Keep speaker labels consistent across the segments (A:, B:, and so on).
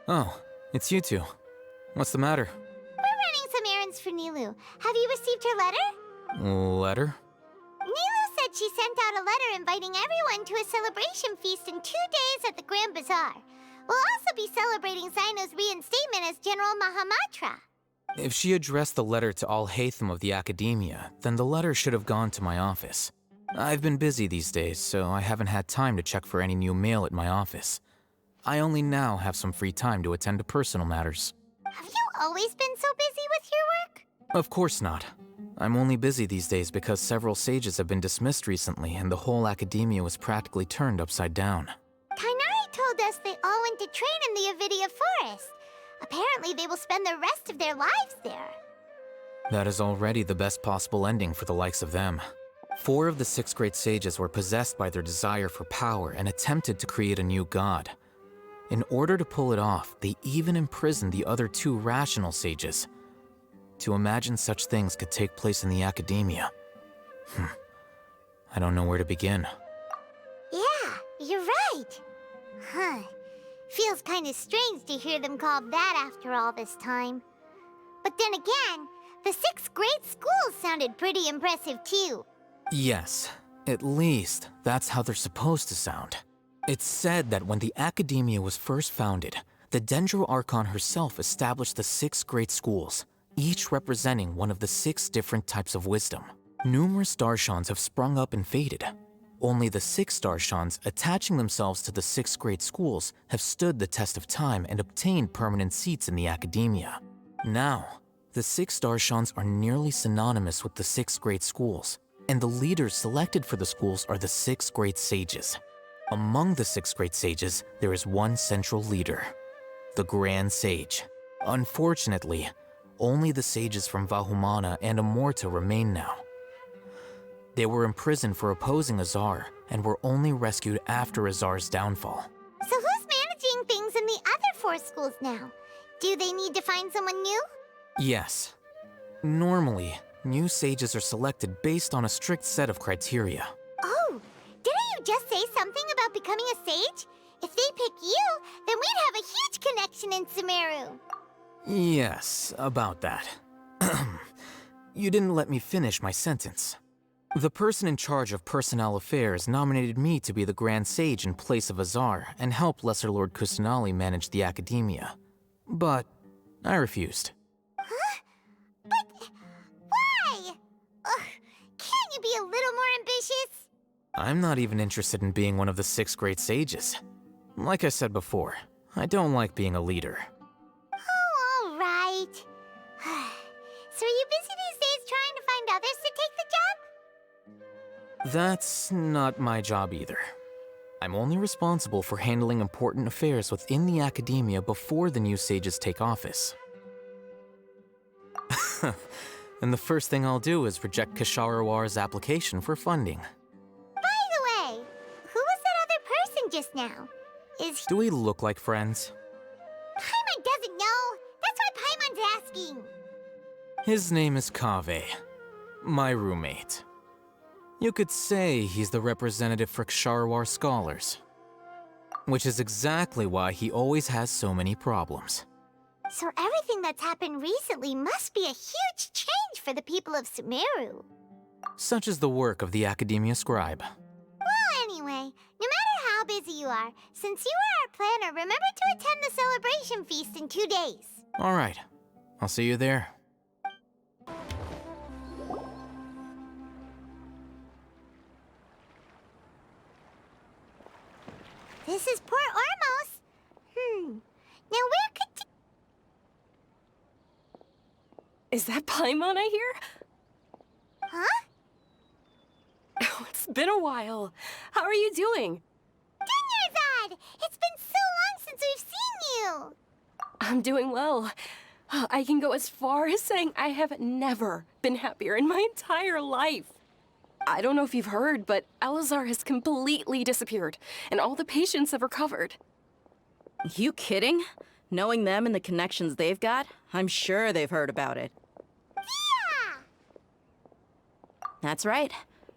A: Oh, it's you two. What's the matter?
B: We're running some errands for Nilu. Have you received her letter?
A: Letter?
B: Nilu said she sent out a letter inviting everyone to a celebration feast in 2 days at the Grand Bazaar. We'll also be celebrating Zaino's reinstatement as General Mahamatra.
A: If she addressed the letter to all Haytham of the Academia, then the letter should have gone to my office. I've been busy these days, so I haven't had time to check for any new mail at my office. I only now have some free time to attend to personal matters.
B: Have you always been so busy with your work?
A: Of course not. I'm only busy these days because several sages have been dismissed recently and the whole Academia was practically turned upside down.
B: Kainari told us they all went to train in the Avidia Forest. Apparently they will spend the rest of their lives there.
A: That is already the best possible ending for the likes of them. 4 of the 6 great sages were possessed by their desire for power and attempted to create a new god. In order to pull it off, they even imprisoned the other 2 rational sages. To imagine such things could take place in the Academia. I don't know where to begin.
B: Yeah, you're right. Huh. Feels kind of strange to hear them called that after all this time. But then again, the 6 great schools sounded pretty impressive too.
A: Yes, at least that's how they're supposed to sound. It's said that when the Academia was first founded, the Dendro Archon herself established the 6 great schools, each representing one of the 6 different types of wisdom. Numerous Darshans have sprung up and faded. Only the 6 Darshans attaching themselves to the 6 great schools have stood the test of time and obtained permanent seats in the Academia. Now, the 6 Darshans are nearly synonymous with the 6 great schools, and the leaders selected for the schools are the 6 great sages. Among the 6 great sages, there is one central leader, the Grand Sage. Unfortunately, only the sages from Vahumana and Amorta remain now. They were imprisoned for opposing Azar and were only rescued after Azar's downfall.
B: So who's managing things in the other 4 schools now? Do they need to find someone new?
A: Yes. Normally, new sages are selected based on a strict set of criteria.
B: Oh, didn't you just say something about becoming a sage? If they pick you, then we'd have a huge connection in Sumeru.
A: Yes, about that. You didn't let me finish my sentence. The person in charge of personnel affairs nominated me to be the Grand Sage in place of Azar and help Lesser Lord Kusanali manage the Academia. But I refused.
B: Huh? But why? Ugh, can't you be a little more ambitious?
A: I'm not even interested in being one of the 6 great sages. Like I said before, I don't like being a leader.
B: Oh, all right. So are you busy these days trying to find others to take the job?
A: That's not my job either. I'm only responsible for handling important affairs within the Academia before the new sages take office. And the first thing I'll do is reject Kasharawar's application for funding.
B: By the way, who was that other person just now? Is he...
A: Do we look like friends?
B: Paimon doesn't know. That's why Paimon's asking.
A: His name is Kaveh, my roommate. You could say he's the representative for Ksharawar scholars. Which is exactly why he always has so many problems.
B: So everything that's happened recently must be a huge change for the people of Sumeru.
A: Such is the work of the Academia Scribe.
B: Well, anyway, no matter how busy you are, since you are our planner, remember to attend the celebration feast in 2 days.
A: All right, I'll see you there.
B: This is Port Ormos. Now where could...
C: Is that Paimon I hear?
B: Huh?
C: Oh, it's been a while. How are you doing?
B: Dunyarzad! It's been so long since we've seen you!
C: I'm doing well. I can go as far as saying I have never been happier in my entire life. I don't know if you've heard, but Elazar has completely disappeared, and all the patients have recovered.
D: You kidding? Knowing them and the connections they've got, I'm sure they've heard about it.
B: Yeah!
D: That's right.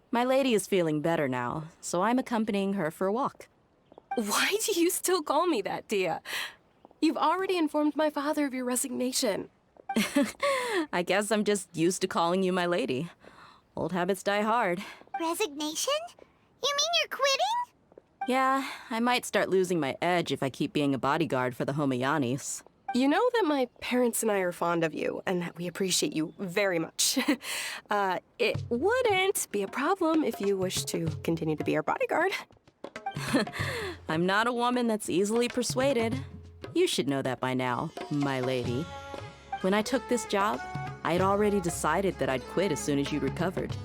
D: My lady is feeling better now, so I'm accompanying her for a walk.
C: Why do you still call me that, Dia? You've already informed my father of your resignation.
D: I guess I'm just used to calling you my lady. Old habits die hard.
B: Resignation? You mean you're quitting?
D: Yeah, I might start losing my edge if I keep being a bodyguard for the Homayanis.
C: You know that my parents and I are fond of you, and that we appreciate you very much. It wouldn't be a problem if you wish to continue to be our bodyguard.
D: I'm not a woman that's easily persuaded. You should know that by now, my lady. When I took this job, I had already decided that I'd quit as soon as you recovered.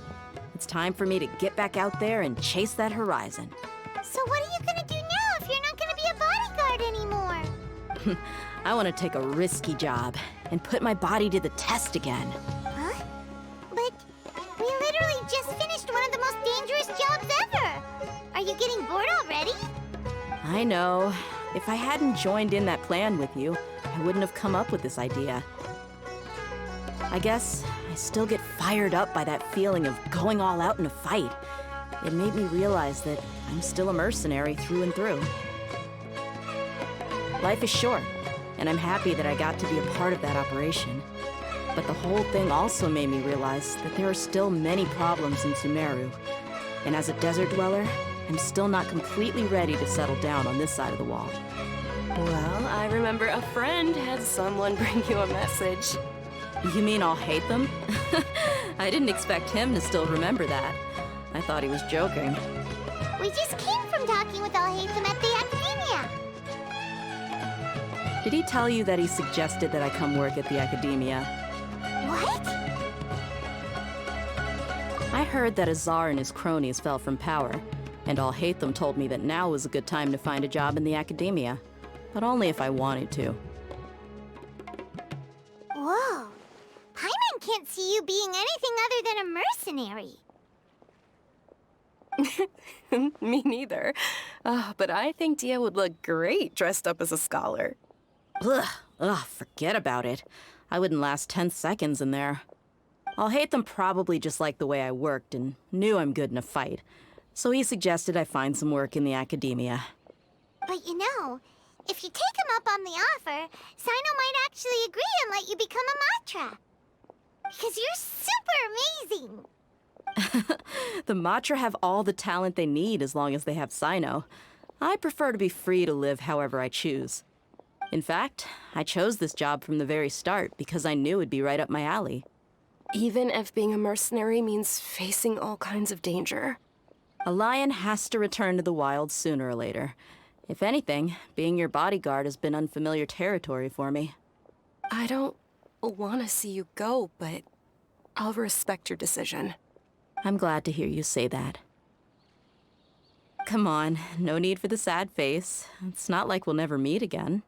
D: It's time for me to get back out there and chase that horizon.
B: So what are you gonna do now if you're not gonna be a bodyguard anymore?
D: I want to take a risky job and put my body to the test again.
B: Huh? But we literally just finished one of the most dangerous jobs ever. Are you getting bored already?
D: I know. If I hadn't joined in that plan with you, I wouldn't have come up with this idea. I guess I still get fired up by that feeling of going all out in a fight. It made me realize that I'm still a mercenary through and through. Life is short, and I'm happy that I got to be a part of that operation. But the whole thing also made me realize that there are still many problems in Sumeru. And as a desert dweller, I'm still not completely ready to settle down on this side of the wall.
C: Well, I remember a friend had someone bring you a message.
D: You mean I'll hate them? I didn't expect him to still remember that. I thought he was joking.
B: We just came from talking with Alhaitham at the Academia.
D: Did he tell you that he suggested that I come work at the Academia?
B: What?
D: I heard that Azar and his cronies fell from power, and Alhaitham told me that now was a good time to find a job in the Academia. But only if I wanted to.
B: Whoa. Paimon can't see you being anything other than a mercenary.
C: Me neither. But I think Dia would look great dressed up as a scholar.
D: Ugh, forget about it. I wouldn't last 10 seconds in there. Alhaitham probably just liked the way I worked and knew I'm good in a fight. So he suggested I find some work in the Academia.
B: But you know, if you take him up on the offer, Sino might actually agree and let you become a Matra. Because you're super amazing.
D: The Matra have all the talent they need as long as they have Sino. I prefer to be free to live however I choose. In fact, I chose this job from the very start because I knew it'd be right up my alley.
C: Even if being a mercenary means facing all kinds of danger.
D: A lion has to return to the wild sooner or later. If anything, being your bodyguard has been unfamiliar territory for me.
C: I don't want to see you go, but I'll respect your decision.
D: I'm glad to hear you say that. Come on, no need for the sad face. It's not like we'll never meet again.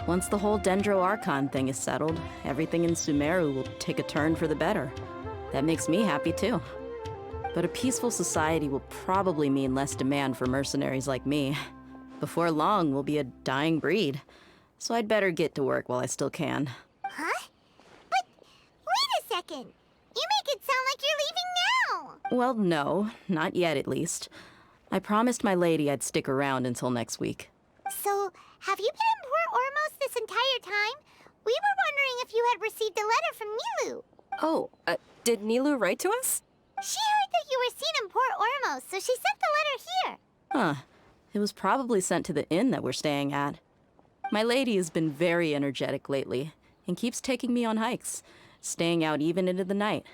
D: Once the whole Dendro Archon thing is settled, everything in Sumeru will take a turn for the better. That makes me happy too. But a peaceful society will probably mean less demand for mercenaries like me. Before long, we'll be a dying breed. So I'd better get to work while I still can.
B: Huh? But wait a second. You make it sound like you're leaving now.
D: Well, no, not yet at least. I promised my lady I'd stick around until next week.
B: So, have you been in Port Ormos this entire time? We were wondering if you had received a letter from Nilu.
C: Oh, did Nilu write to us?
B: She heard that you were seen in Port Ormos, so she sent the letter here.
D: Huh. It was probably sent to the inn that we're staying at. My lady has been very energetic lately and keeps taking me on hikes, staying out even into the night.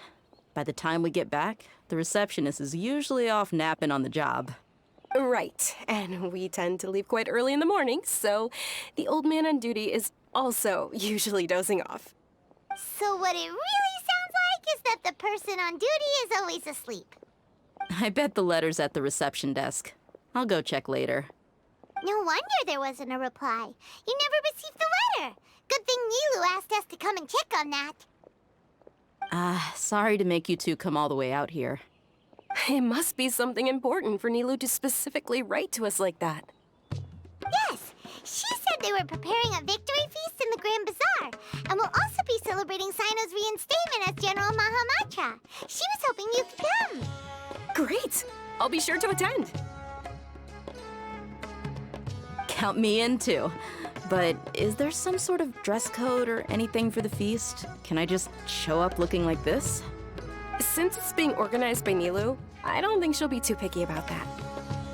D: By the time we get back, the receptionist is usually off napping on the job.
C: Right, and we tend to leave quite early in the morning, so the old man on duty is also usually dozing off.
B: So what it really sounds like is that the person on duty is always asleep.
D: I bet the letter's at the reception desk. I'll go check later.
B: No wonder there wasn't a reply. You never received the letter. Good thing Nilu asked us to come and check on that.
D: Sorry to make you two come all the way out here.
C: It must be something important for Nilu to specifically write to us like that.
B: Yes, she said they were preparing a victory feast in the Grand Bazaar, and will also be celebrating Sino's reinstatement as General Mahamatra. She was hoping you could come.
C: Great! I'll be sure to attend.
D: Count me in too. But is there some sort of dress code or anything for the feast? Can I just show up looking like this?
C: Since it's being organized by Nilu, I don't think she'll be too picky about that.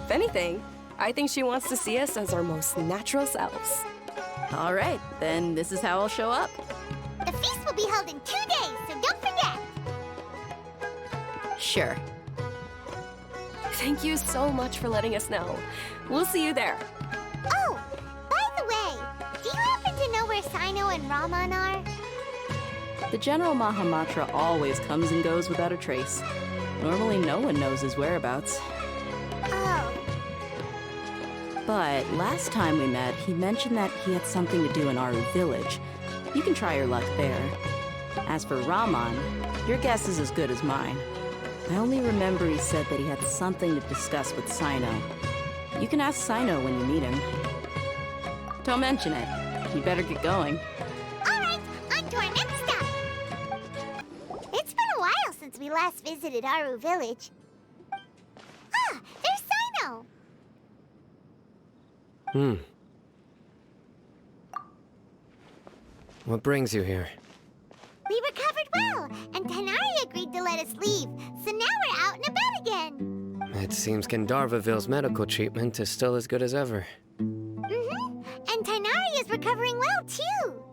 C: If anything, I think she wants to see us as our most natural selves.
D: All right, then this is how I'll show up.
B: The feast will be held in 2 days, so don't forget.
D: Sure.
C: Thank you so much for letting us know. We'll see you there.
B: Oh, by the way, do you happen to know where Sino and Raman are?
D: The General Mahamatra always comes and goes without a trace. Normally no one knows his whereabouts.
B: Oh,
D: But last time we met, he mentioned that he had something to do in Aru village. You can try your luck there. As for Raman, your guess is as good as mine. I only remember he said that he had something to discuss with Sino. You can ask Sino when you meet him. Don't mention it. You better get going.
B: all right, on to our next stop. It's been a while since we last visited Aru village. Ah, there's Sino.
E: What brings you here?
B: We recovered well, and Tainari agreed to let us leave, so now we're out and about again.
E: It seems Gandharvaville's medical treatment is still as good as ever.
B: Mm-hmm, and Tainari is recovering well, too.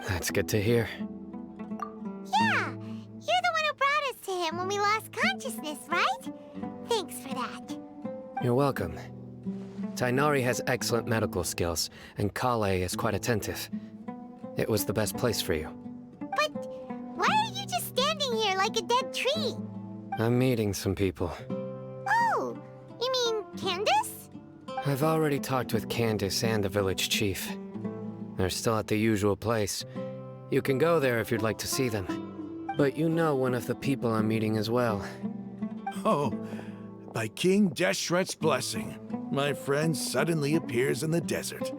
E: That's good to hear.
B: Yeah, you're the one who brought us to him when we lost consciousness, right? Thanks for that.
E: You're welcome. Tainari has excellent medical skills, and Kale is quite attentive. It was the best place for you.
B: But why are you just standing here like a dead tree?
E: I'm meeting some people.
B: Oh, you mean Candace?
E: I've already talked with Candace and the village chief. They're still at the usual place. You can go there if you'd like to see them. But you know one of the people I'm meeting as well.
F: Oh, by King Deshret's blessing, my friend suddenly appears in the desert.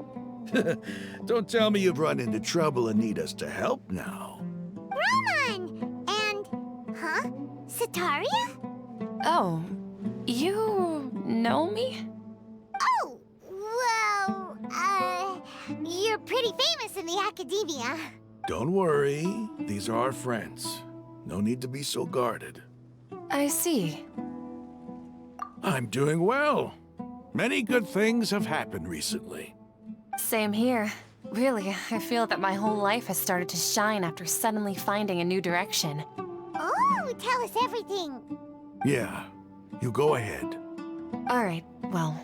F: Don't tell me you've run into trouble and need us to help now.
B: Raman! And, huh? Sataria?
C: Oh, you know me?
B: Oh, well, you're pretty famous in the academia.
F: Don't worry, these are our friends. No need to be so guarded.
C: I see.
F: I'm doing well. Many good things have happened recently.
G: Same here. Really, I feel that my whole life has started to shine after suddenly finding a new direction.
B: Oh, tell us everything.
F: Yeah, you go ahead.
G: Alright, well,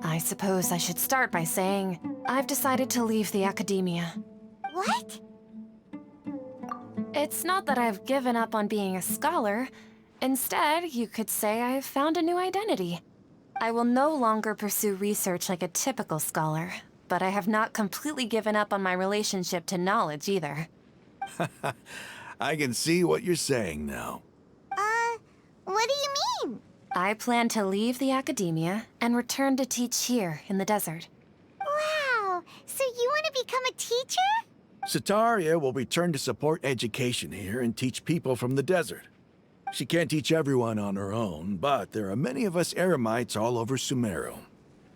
G: I suppose I should start by saying I've decided to leave the academia.
B: What?
G: It's not that I've given up on being a scholar. Instead, you could say I've found a new identity. I will no longer pursue research like a typical scholar, but I have not completely given up on my relationship to knowledge either.
F: I can see what you're saying now.
B: What do you mean?
G: I plan to leave the academia and return to teach here in the desert.
B: Wow, so you want to become a teacher?
F: Sataria will return to support education here and teach people from the desert. She can't teach everyone on her own, but there are many of us Eremites all over Sumeru.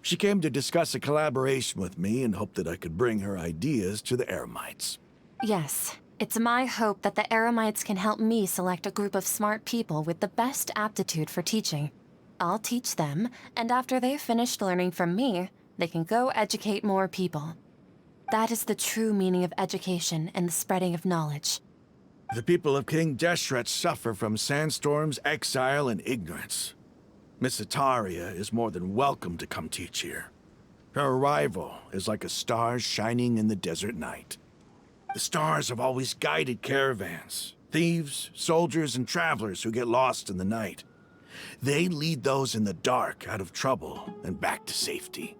F: She came to discuss a collaboration with me and hoped that I could bring her ideas to the Eremites.
G: Yes, it's my hope that the Eremites can help me select a group of smart people with the best aptitude for teaching. I'll teach them, and after they've finished learning from me, they can go educate more people. That is the true meaning of education and the spreading of knowledge.
F: The people of King Deshret suffer from sandstorms, exile, and ignorance. Miss Sataria is more than welcome to come teach here. Her arrival is like a star shining in the desert night. The stars have always guided caravans, thieves, soldiers, and travelers who get lost in the night. They lead those in the dark out of trouble and back to safety.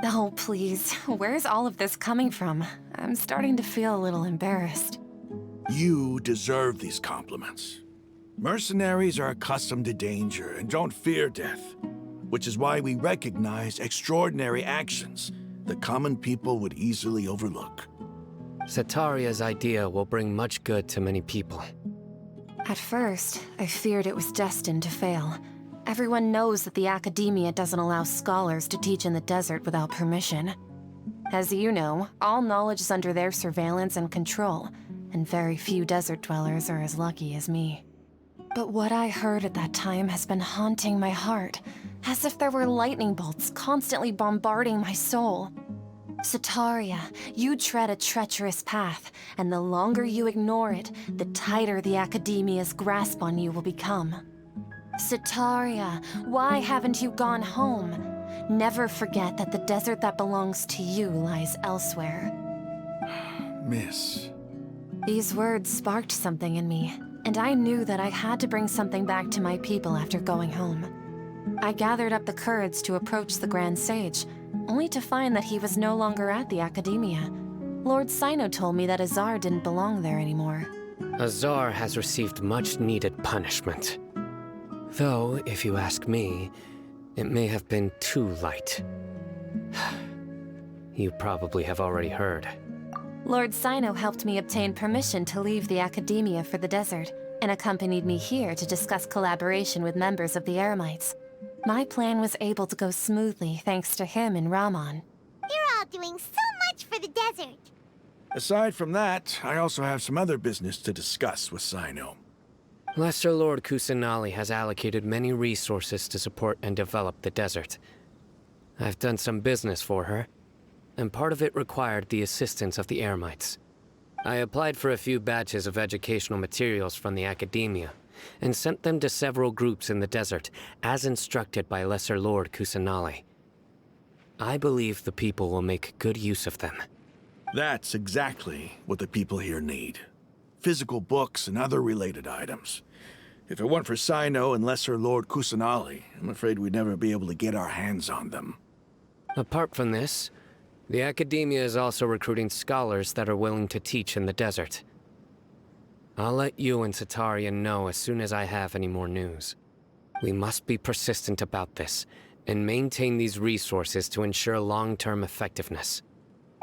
G: Oh, please. Where's all of this coming from? I'm starting to feel a little embarrassed.
F: You deserve these compliments. Mercenaries are accustomed to danger and don't fear death, which is why we recognize extraordinary actions that common people would easily overlook.
E: Sataria's idea will bring much good to many people.
G: At first, I feared it was destined to fail. Everyone knows that the academia doesn't allow scholars to teach in the desert without permission. As you know, all knowledge is under their surveillance and control, and very few desert dwellers are as lucky as me. But what I heard at that time has been haunting my heart, as if there were lightning bolts constantly bombarding my soul. Sataria, you tread a treacherous path, and the longer you ignore it, the tighter the academia's grasp on you will become. Sataria, why haven't you gone home? Never forget that the desert that belongs to you lies elsewhere.
F: Miss.
G: These words sparked something in me, and I knew that I had to bring something back to my people after going home. I gathered up the courage to approach the Grand Sage, only to find that he was no longer at the Academia. Lord Sino told me that Azar didn't belong there anymore.
E: Azar has received much-needed punishment. Though, if you ask me, it may have been too light. You probably have already heard.
G: Lord Sino helped me obtain permission to leave the Academia for the desert, and accompanied me here to discuss collaboration with members of the Eremites. My plan was able to go smoothly thanks to him and Rahman.
B: You're all doing so much for the desert.
F: Aside from that, I also have some other business to discuss with Sino.
E: Lesser Lord Kusanali has allocated many resources to support and develop the desert. I've done some business for her, and part of it required the assistance of the Eremites. I applied for a few batches of educational materials from the Academia, and sent them to several groups in the desert, as instructed by Lesser Lord Kusanali. I believe the people will make good use of them.
F: That's exactly what the people here need. Physical books and other related items. If it weren't for Sino and Lesser Lord Kusanali, I'm afraid we'd never be able to get our hands on them.
E: Apart from this, the Academia is also recruiting scholars that are willing to teach in the desert. I'll let you and Sataria know as soon as I have any more news. We must be persistent about this, and maintain these resources to ensure long-term effectiveness.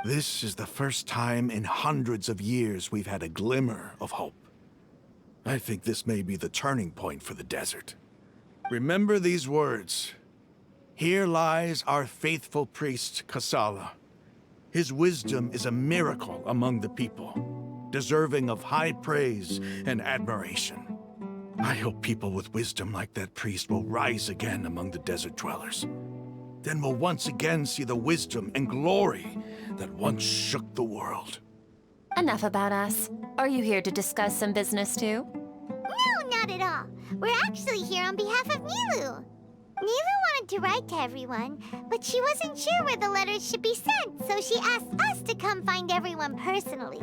F: This is the first time in hundreds of years we've had a glimmer of hope. I think this may be the turning point for the desert. Remember these words. Here lies our faithful priest, Kasala. His wisdom is a miracle among the people, deserving of high praise and admiration. I hope people with wisdom like that priest will rise again among the desert dwellers. Then we'll once again see the wisdom and glory that once shook the world.
G: Enough about us. Are you here to discuss some business too?
B: No, not at all. We're actually here on behalf of Nilu. Nilu wanted to write to everyone, but she wasn't sure where the letters should be sent, so she asked us to come find everyone personally.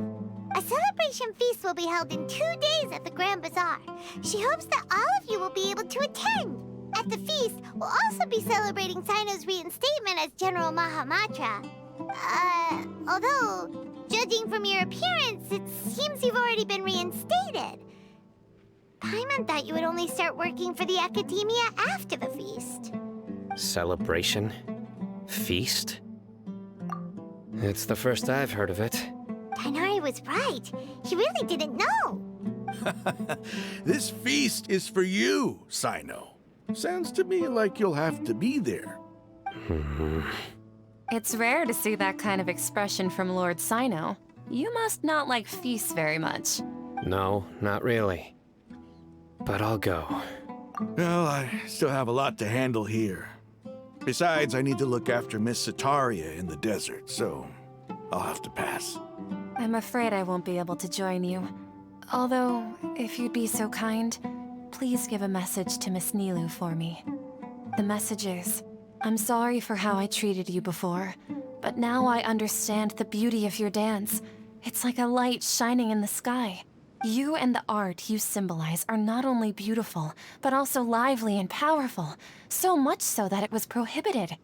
B: A celebration feast will be held in 2 days at the Grand Bazaar. She hopes that all of you will be able to attend. At the feast, we'll also be celebrating Sino's reinstatement as General Mahamatra. Although, judging from your appearance, it seems you've already been reinstated. Paimon thought you would only start working for the Academia after the feast.
E: Celebration? Feast? It's the first I've heard of it.
B: Tighnari was right. He really didn't know.
F: This feast is for you, Sino. Sounds to me like you'll have to be there.
G: It's rare to see that kind of expression from Lord Sino. You must not like feasts very much.
E: No, not really. But I'll go.
F: Well, I still have a lot to handle here. Besides, I need to look after Miss Sataria in the desert, so I'll have to pass.
G: I'm afraid I won't be able to join you. Although, if you'd be so kind, please give a message to Miss Nilu for me. The message is, I'm sorry for how I treated you before, but now I understand the beauty of your dance. It's like a light shining in the sky. You and the art you symbolize are not only beautiful, but also lively and powerful, so much so that it was prohibited.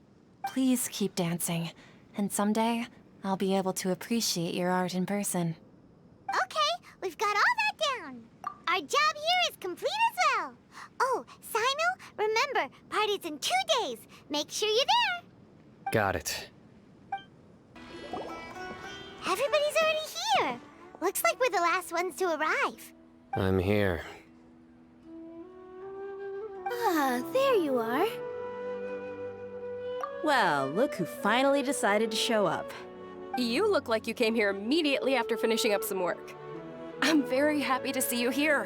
G: Please keep dancing, and someday, I'll be able to appreciate your art in person.
B: Okay, we've got all that down. Our job here is complete as well. Oh, Sino, remember, party's in 2 days. Make sure you're there.
E: Got it.
B: Everybody's already here. Looks like we're the last ones to arrive.
E: I'm here.
B: Ah, there you are.
D: Well, look who finally decided to show up.
C: You look like you came here immediately after finishing up some work. I'm very happy to see you here.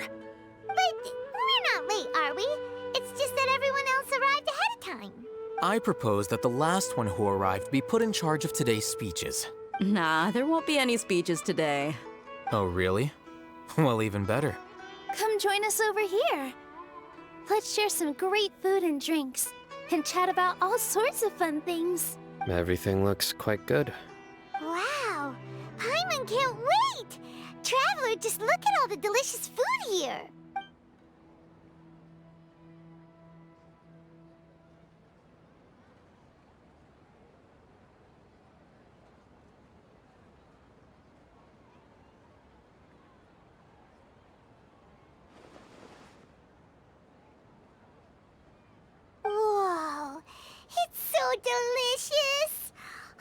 B: But we're not late, are we? It's just that everyone else arrived ahead of time.
A: I propose that the last one who arrived be put in charge of today's speeches.
D: Nah, there won't be any speeches today.
A: Oh, really? Well, even better.
B: Come join us over here. Let's share some great food and drinks, and chat about all sorts of fun things.
E: Everything looks quite good.
B: Wow! Paimon can't wait! Traveler, just look at all the delicious food here! Whoa! It's so delicious!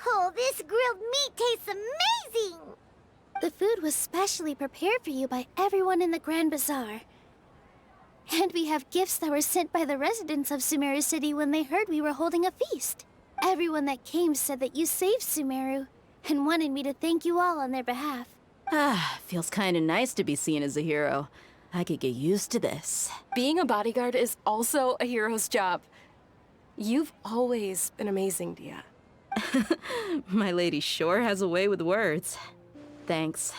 B: Oh, this grilled meat tastes amazing! The food was specially prepared for you by everyone in the Grand Bazaar. And we have gifts that were sent by the residents of Sumeru City when they heard we were holding a feast. Everyone that came said that you saved Sumeru, and wanted me to thank you all on their behalf.
D: Ah, feels kinda nice to be seen as a hero. I could get used to this.
C: Being a bodyguard is also a hero's job. You've always been amazing, Dia.
D: My lady sure has a way with words. Thanks.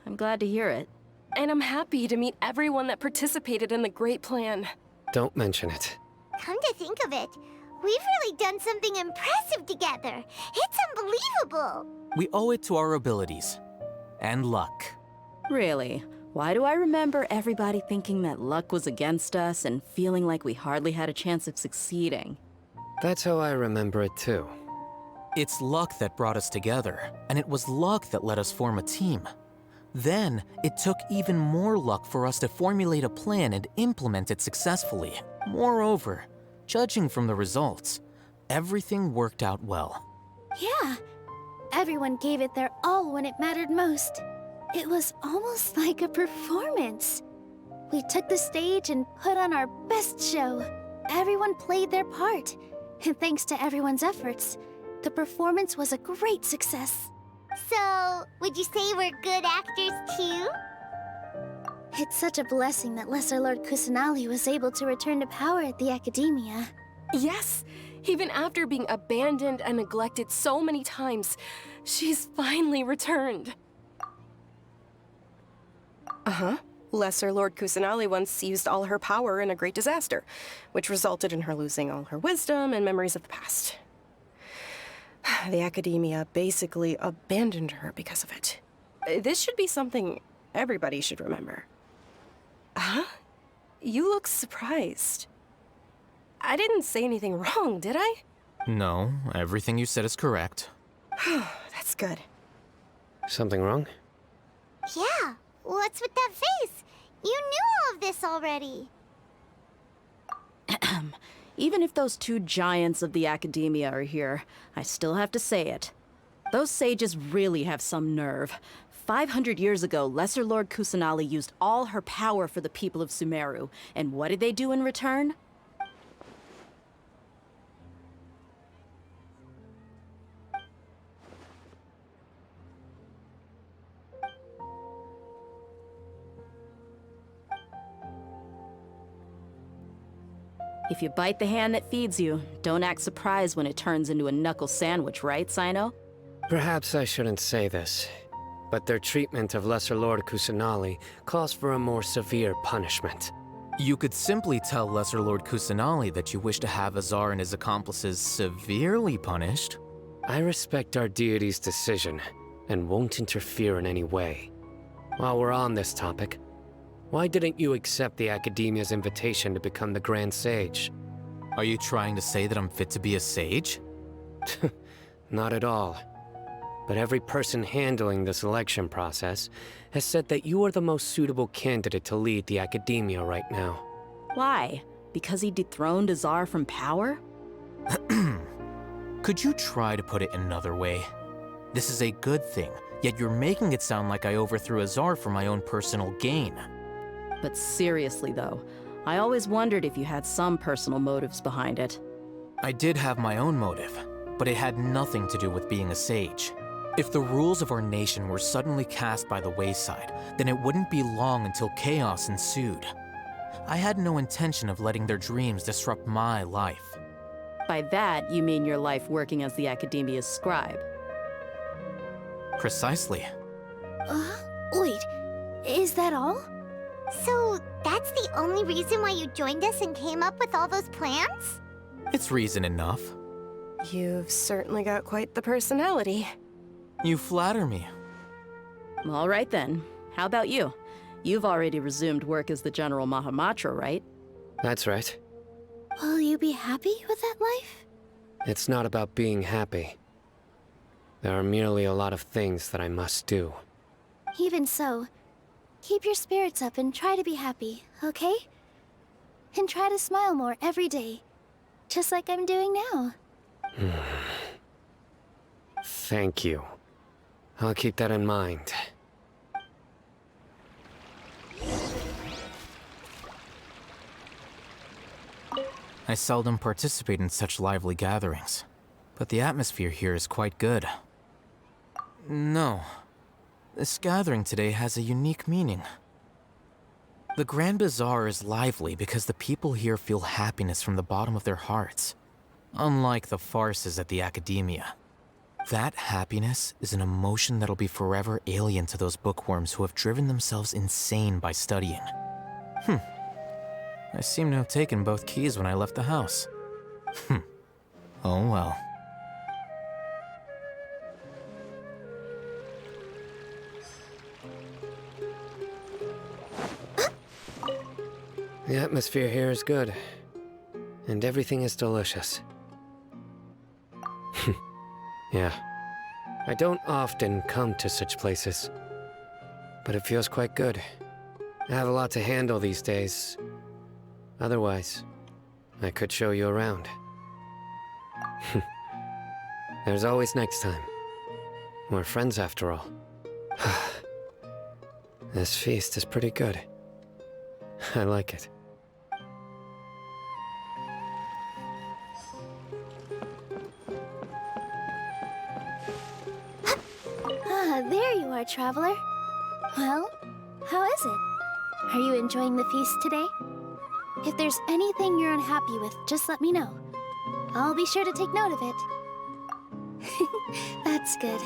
D: I'm glad to hear it.
C: And I'm happy to meet everyone that participated in the great plan.
E: Don't mention it.
B: Come to think of it, we've really done something impressive together. It's unbelievable.
A: We owe it to our abilities. And luck.
D: Really? Why do I remember everybody thinking that luck was against us and feeling like we hardly had a chance of succeeding?
E: That's how I remember it too.
A: It's luck that brought us together, and it was luck that let us form a team. Then, it took even more luck for us to formulate a plan and implement it successfully. Moreover, judging from the results, everything worked out well.
B: Yeah, everyone gave it their all when it mattered most. It was almost like a performance. We took the stage and put on our best show. Everyone played their part, and thanks to everyone's efforts, the performance was a great success. So, would you say we're good actors too? It's such a blessing that Lesser Lord Kusanali was able to return to power at the Academia.
C: Yes, even after being abandoned and neglected so many times, she's finally returned. Uh-huh. Lesser Lord Kusanali once used all her power in a great disaster, which resulted in her losing all her wisdom and memories of the past. The Academia basically abandoned her because of it. This should be something everybody should remember. Huh? You look surprised. I didn't say anything wrong, did I?
A: No, everything you said is correct.
C: That's good.
E: Something wrong?
B: Yeah, what's with that face? You knew all of this already.
D: Even if those two giants of the academia are here, I still have to say it. Those sages really have some nerve. 500 years ago, Lesser Lord Kusanali used all her power for the people of Sumeru. And what did they do in return? If you bite the hand that feeds you, don't act surprised when it turns into a knuckle sandwich, right, Sino?
E: Perhaps I shouldn't say this, but their treatment of Lesser Lord Kusanali calls for a more severe punishment.
A: You could simply tell Lesser Lord Kusanali that you wish to have Azar and his accomplices severely punished.
E: I respect our deity's decision, and won't interfere in any way. While we're on this topic, why didn't you accept the Academia's invitation to become the Grand Sage?
A: Are you trying to say that I'm fit to be a sage?
E: Not at all. But every person handling the selection process has said that you are the most suitable candidate to lead the Academia right now.
D: Why? Because he dethroned Azar from power?
A: Could you try to put it another way? This is a good thing, yet you're making it sound like I overthrew Azar for my own personal gain.
D: But seriously, though, I always wondered if you had some personal motives behind it.
A: I did have my own motive, but it had nothing to do with being a sage. If the rules of our nation were suddenly cast by the wayside, then it wouldn't be long until chaos ensued. I had no intention of letting their dreams disrupt my life.
D: By that, you mean your life working as the Academia's scribe.
A: Precisely.
B: Wait, is that all? So, that's the only reason why you joined us and came up with all those plans?
A: It's reason enough.
C: You've certainly got quite the personality.
A: You flatter me.
D: All right then. How about you? You've already resumed work as the General Mahamatra, right?
E: That's right.
B: Will you be happy with that life?
E: It's not about being happy. There are merely a lot of things that I must do.
B: Even so, keep your spirits up and try to be happy, okay? And try to smile more every day, just like I'm doing now.
E: Thank you. I'll keep that in mind.
A: I seldom participate in such lively gatherings, but the atmosphere here is quite good. No. This gathering today has a unique meaning. The Grand Bazaar is lively because the people here feel happiness from the bottom of their hearts, unlike the farces at the Academia. That happiness is an emotion that'll be forever alien to those bookworms who have driven themselves insane by studying. I seem to have taken both keys when I left the house. Oh well.
E: The atmosphere here is good, and everything is delicious. Yeah. I don't often come to such places, but it feels quite good. I have a lot to handle these days. Otherwise, I could show you around. There's always next time. We're friends after all. This feast is pretty good. I like it.
B: There you are, traveler. Well, how is it? Are you enjoying the feast today? If there's anything you're unhappy with, just let me know. I'll be sure to take note of it. That's good.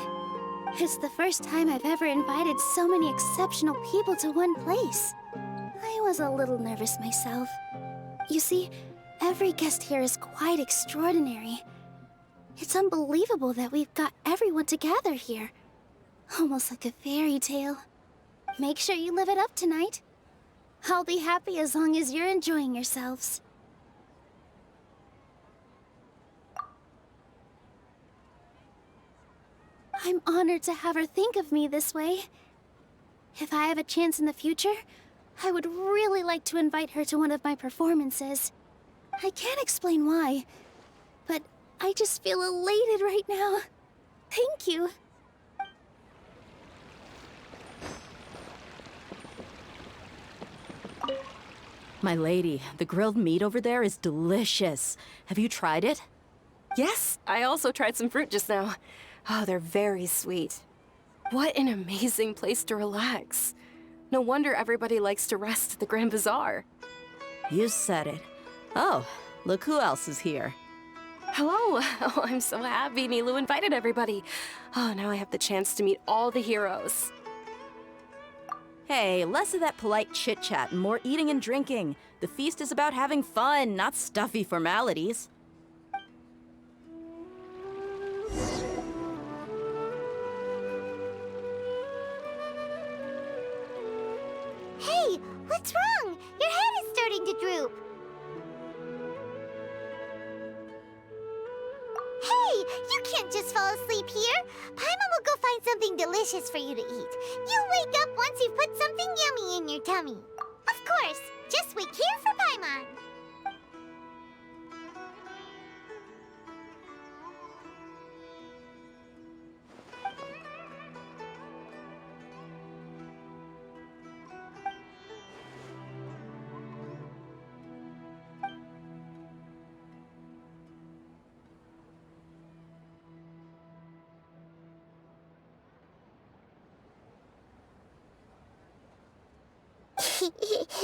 B: It's the first time I've ever invited so many exceptional people to one place. I was a little nervous myself. You see, every guest here is quite extraordinary. It's unbelievable that we've got everyone together here. Almost like a fairy tale. Make sure you live it up tonight. I'll be happy as long as you're enjoying yourselves.
H: I'm honored to have her think of me this way. If I have a chance in the future, I would really like to invite her to one of my performances. I can't explain why, but I just feel elated right now. Thank you.
D: My lady, the grilled meat over there is delicious. Have you tried it?
C: Yes, I also tried some fruit just now. Oh, they're very sweet. What an amazing place to relax. No wonder everybody likes to rest at the Grand Bazaar.
D: You said it. Oh, look who else is here.
C: Hello. Oh, I'm so happy Nilu invited everybody. Oh, now I have the chance to meet all the heroes.
D: Hey, less of that polite chit-chat and more eating and drinking. The feast is about having fun, not stuffy formalities.
B: Hey, what's wrong? Your head is starting to droop. Hey, you can't just fall asleep here. Paimon will go find something delicious for you to eat. You'll wake up once you've put something yummy in your tummy. Of course, just wait here for Paimon.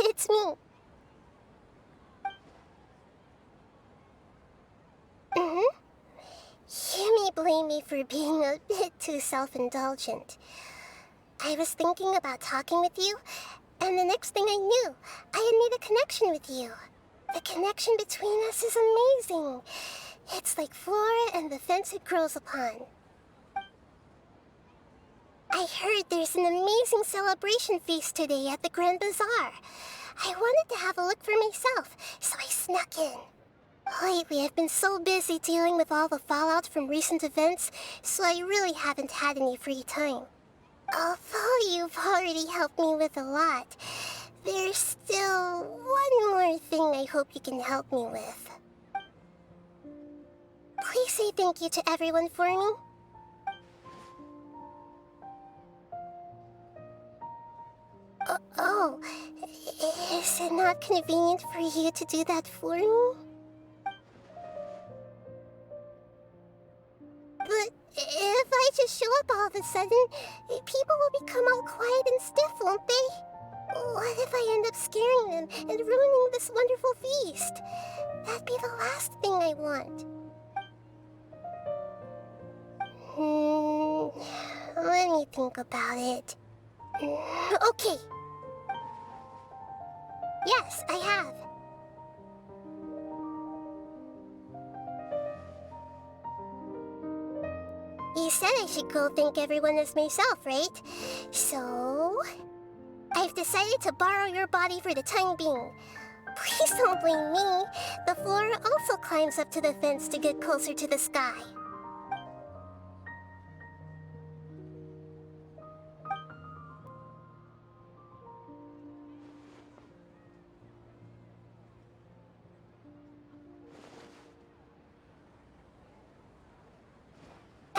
B: It's me. You may blame me for being a bit too self-indulgent. I was thinking about talking with you, and the next thing I knew, I had made a connection with you. The connection between us is amazing. It's like flora and the fence it grows upon. I heard there's an amazing celebration feast today at the Grand Bazaar. I wanted to have a look for myself, so I snuck in. Lately, I've been so busy dealing with all the fallout from recent events, so I really haven't had any free time. Although you've already helped me with a lot, there's still one more thing I hope you can help me with. Please say thank you to everyone for me. Oh, is it not convenient for you to do that for me? But if I just show up all of a sudden, people will become all quiet and stiff, won't they? What if I end up scaring them and ruining this wonderful feast? That'd be the last thing I want. Let me think about it. Okay. Yes, I have. You said I should go thank everyone as myself, right? So, I've decided to borrow your body for the time being. Please don't blame me. The flora also climbs up to the fence to get closer to the sky.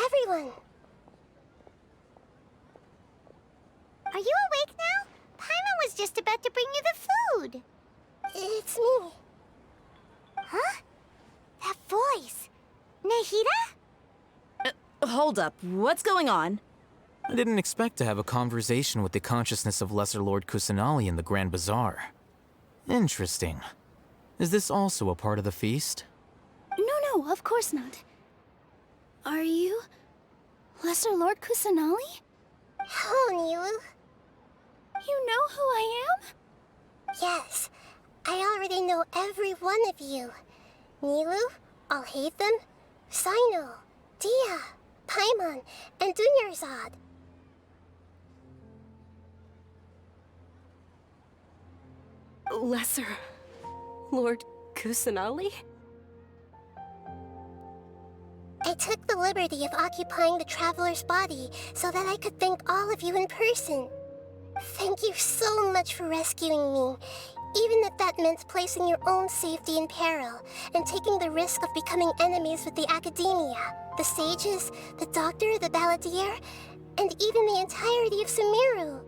B: Everyone! Are you awake now? Paimon was just about to bring you the food. It's me. Huh? That voice. Nahida?
D: Hold up, what's going on?
A: I didn't expect to have a conversation with the consciousness of Lesser Lord Kusanali in the Grand Bazaar. Interesting. Is this also a part of the feast?
H: No, of course not. Are you Lesser Lord Kusanali?
B: Hello, Nilu.
H: You know who I am?
B: Yes, I already know every one of you. Nilu, Alhaitham, Sino, Dia, Paimon, and Dunyarzad.
C: Lesser Lord Kusanali?
B: I
I: I took the liberty of occupying the traveler's body so that I could thank all of you in person. Thank you so much for rescuing me, even if that meant placing your own safety in peril and taking the risk of becoming enemies with the Academia, the sages, the doctor, the balladeer, and even the entirety of Sumeru.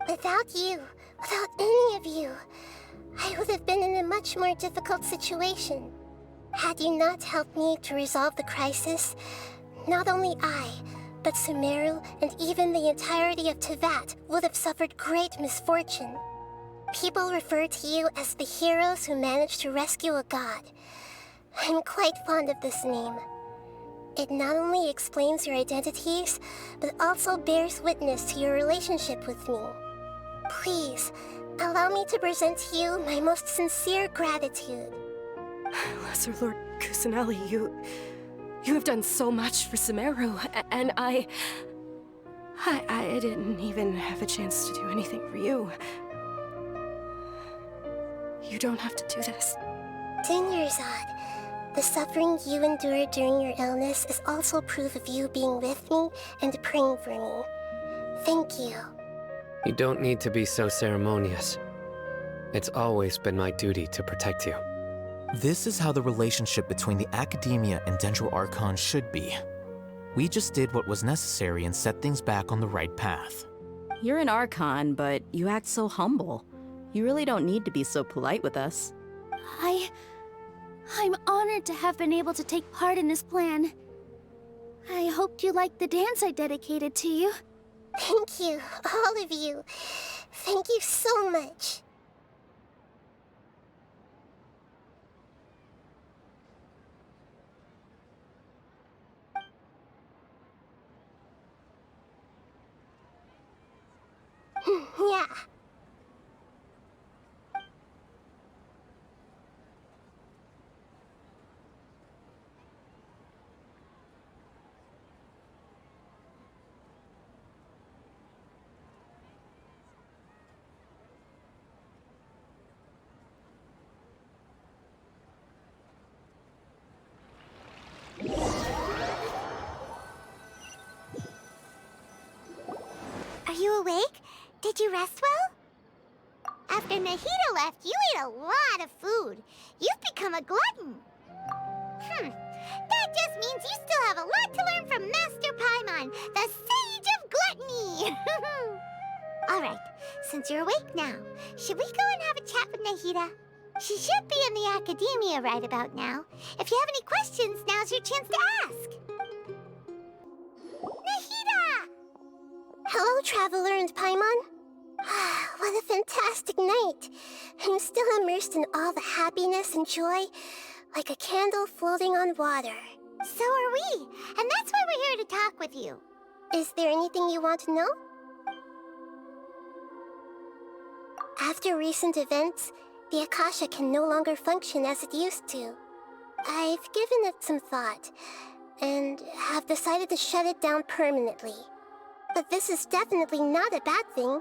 I: Without you, without any of you, I would have been in a much more difficult situation. Had you not helped me to resolve the crisis, not only I, but Sumeru and even the entirety of Teyvat would have suffered great misfortune. People refer to you as the heroes who managed to rescue a god. I'm quite fond of this name. It not only explains your identities, but also bears witness to your relationship with me. Please, allow me to present to you my most sincere gratitude.
C: Lesser Lord Kusanali, you have done so much for Sumeru, and I didn't even have a chance to do anything for you. You don't have to do this.
I: Dunyarzad, the suffering you endured during your illness is also proof of you being with me and praying for me. Thank you.
E: You don't need to be so ceremonious. It's always been my duty to protect you.
A: This is how the relationship between the Academia and Dendro Archon should be. We just did what was necessary and set things back on the right path.
D: You're an Archon, but you act so humble. You really don't need to be so polite with us.
H: I'm honored to have been able to take part in this plan. I hoped you liked the dance I dedicated to you.
I: Thank you, all of you. Thank you so much. Yeah.
B: Are you awake? Did you rest well? After Nahida left, you ate a lot of food. You've become a glutton. That just means you still have a lot to learn from Master Paimon, the Sage of Gluttony. All right, since you're awake now, should we go and have a chat with Nahida? She should be in the Academia right about now. If you have any questions, now's your chance to ask. Nahida!
I: Hello, Traveler and Paimon. What a fantastic night. I'm still immersed in all the happiness and joy, like a candle floating on water.
B: So are we, and that's why we're here to talk with you.
I: Is there anything you want to know? After recent events, the Akasha can no longer function as it used to. I've given it some thought, and have decided to shut it down permanently. But this is definitely not a bad thing.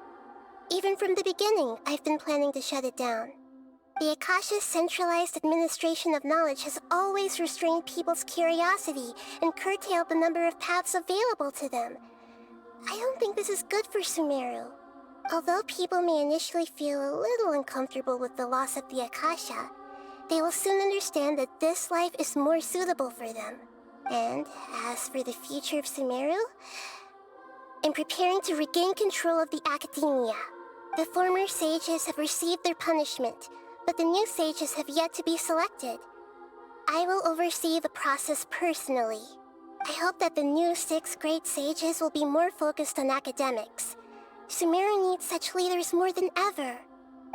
I: Even from the beginning, I've been planning to shut it down. The Akasha's centralized administration of knowledge has always restrained people's curiosity and curtailed the number of paths available to them. I don't think this is good for Sumeru. Although people may initially feel a little uncomfortable with the loss of the Akasha, they will soon understand that this life is more suitable for them. And as for the future of Sumeru, I'm preparing to regain control of the Academia. The former sages have received their punishment, but the new sages have yet to be selected. I will oversee the process personally. I hope that the new 6 great sages will be more focused on academics. Sumeru needs such leaders more than ever.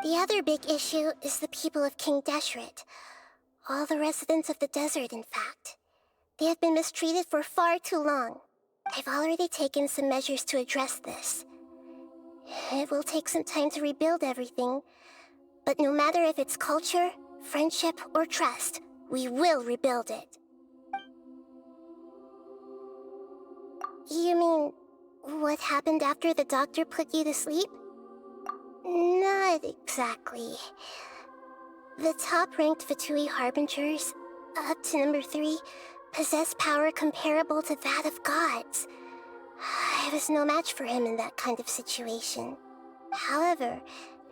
I: The other big issue is the people of King Deshret. All the residents of the desert, in fact. They have been mistreated for far too long. I've already taken some measures to address this. It will take some time to rebuild everything, but no matter if it's culture, friendship, or trust, we will rebuild it. You mean, what happened after the doctor put you to sleep? Not exactly. The top-ranked Fatui Harbingers, up to number 3, possess power comparable to that of gods. I was no match for him in that kind of situation. However,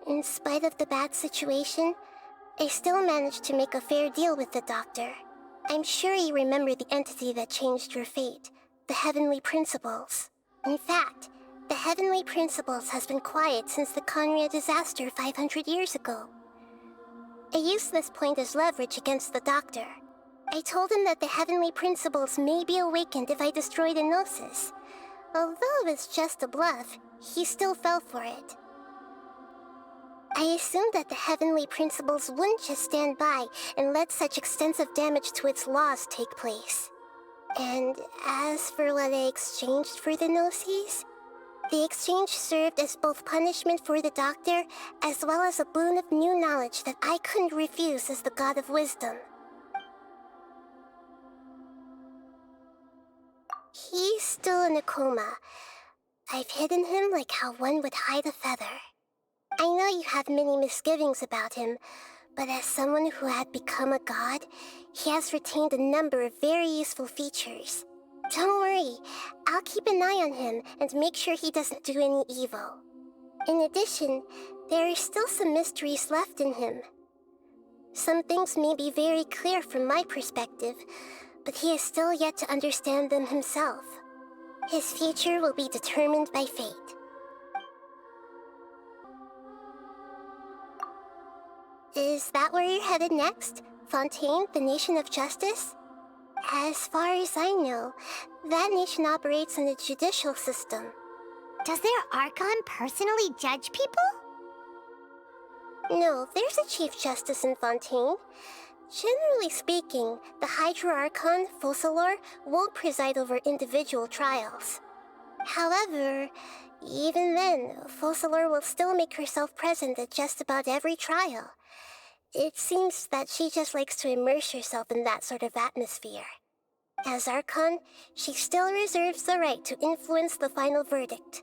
I: in spite of the bad situation, I still managed to make a fair deal with the doctor. I'm sure you remember the entity that changed your fate, the Heavenly Principles. In fact, the Heavenly Principles has been quiet since the Conria disaster 500 years ago. I used this point as leverage against the doctor. I told him that the Heavenly Principles may be awakened if I destroy the Gnosis. Although it's just a bluff, he still fell for it. I assumed that the Heavenly Principles wouldn't just stand by and let such extensive damage to its laws take place. And as for what I exchanged for the Gnosis, the exchange served as both punishment for the doctor as well as a boon of new knowledge that I couldn't refuse as the God of Wisdom. He's still in a coma. I've hidden him like how one would hide a feather. I know you have many misgivings about him, but as someone who had become a god, he has retained a number of very useful features. Don't worry, I'll keep an eye on him and make sure he doesn't do any evil. In addition, there are still some mysteries left in him. Some things may be very clear from my perspective, but he is still yet to understand them himself. His future will be determined by fate. Is that where you're headed next? Fontaine, the Nation of Justice? As far as I know, that nation operates in a judicial system.
B: Does their Archon personally judge people?
I: No, there's a Chief Justice in Fontaine. Generally speaking, the Hydra Archon, Focalor, won't preside over individual trials. However, even then, Focalor will still make herself present at just about every trial. It seems that she just likes to immerse herself in that sort of atmosphere. As Archon, she still reserves the right to influence the final verdict.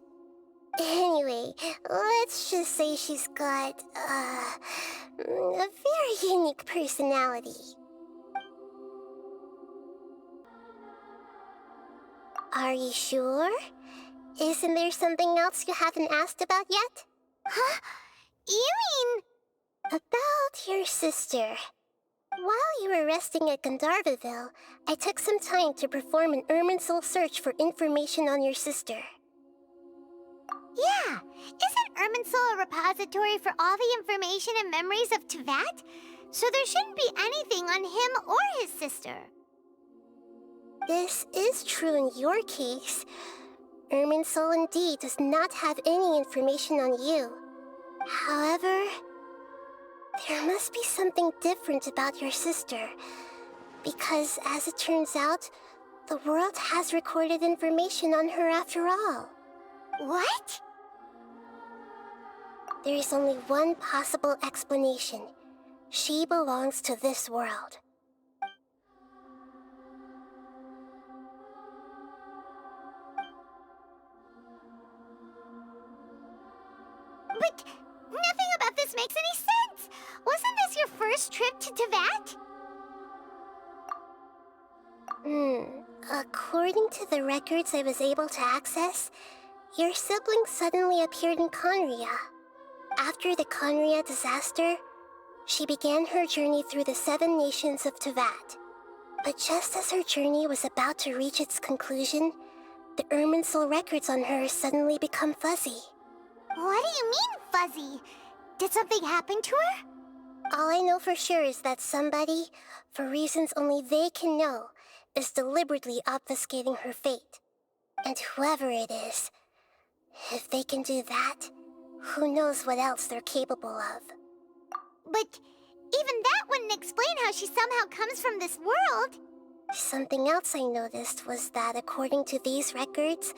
I: Anyway, let's just say she's got, a very unique personality. Are you sure? Isn't there something else you haven't asked about yet?
B: Huh? You mean...
I: About your sister. While you were resting at Gandharvaville, I took some time to perform an Irminsul search for information on your sister.
B: Yeah, isn't Irminsul a repository for all the information and memories of Teyvat? So there shouldn't be anything on him or his sister.
I: This is true in your case. Irminsul indeed does not have any information on you. However, there must be something different about your sister. Because, as it turns out, the world has recorded information on her after all.
B: What?
I: There is only one possible explanation. She belongs to this world.
B: But nothing about this makes any sense! Wasn't this your first trip to Teyvat?
I: According to the records I was able to access, your sibling suddenly appeared in Conria. After the Conria disaster, she began her journey through the 7 nations of Teyvat. But just as her journey was about to reach its conclusion, the Irminsul records on her suddenly become fuzzy.
B: What do you mean, fuzzy? Did something happen to her?
I: All I know for sure is that somebody, for reasons only they can know, is deliberately obfuscating her fate. And whoever it is, if they can do that, who knows what else they're capable of.
B: But even that wouldn't explain how she somehow comes from this world.
I: Something else I noticed was that according to these records,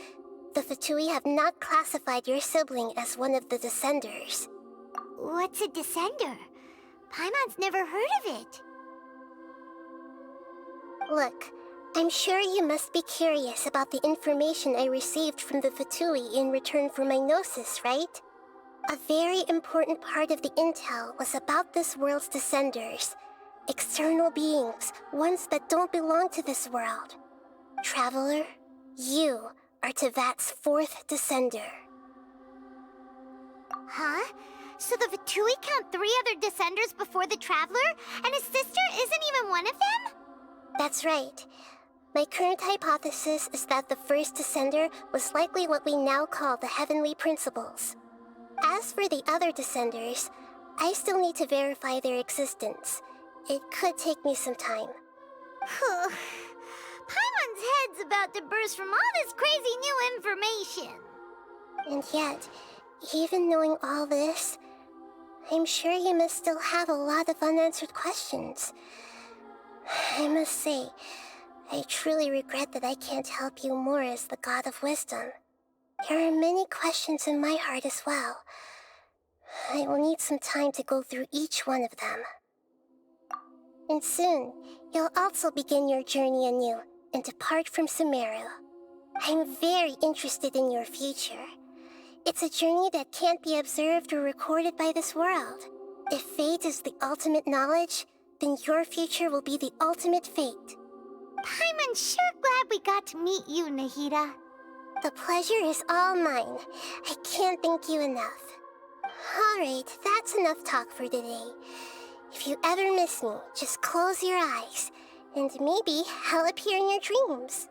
I: the Fatui have not classified your sibling as one of the Descenders.
B: What's a Descender? Paimon's never heard of it.
I: Look, I'm sure you must be curious about the information I received from the Fatui in return for my Gnosis, right? A very important part of the intel was about this world's Descenders, external beings, ones that don't belong to this world. Traveler, you are Tevat's fourth descender.
B: Huh? So the Vatui count 3 other descenders before the Traveler, and his sister isn't even one of them?
I: That's right. My current hypothesis is that the first descender was likely what we now call the Heavenly Principles. As for the other descenders, I still need to verify their existence. It could take me some time.
B: Paimon's head's about to burst from all this crazy new information.
I: And yet, even knowing all this, I'm sure you must still have a lot of unanswered questions. I must say, I truly regret that I can't help you more as the God of Wisdom. There are many questions in my heart as well. I will need some time to go through each one of them. And soon, you'll also begin your journey anew and depart from Sumeru. I'm very interested in your future. It's a journey that can't be observed or recorded by this world. If fate is the ultimate knowledge, then your future will be the ultimate fate.
B: Paimon's sure glad we got to meet you, Nahida.
I: The pleasure is all mine. I can't thank you enough. Alright, that's enough talk for today. If you ever miss me, just close your eyes, and maybe I'll appear in your dreams.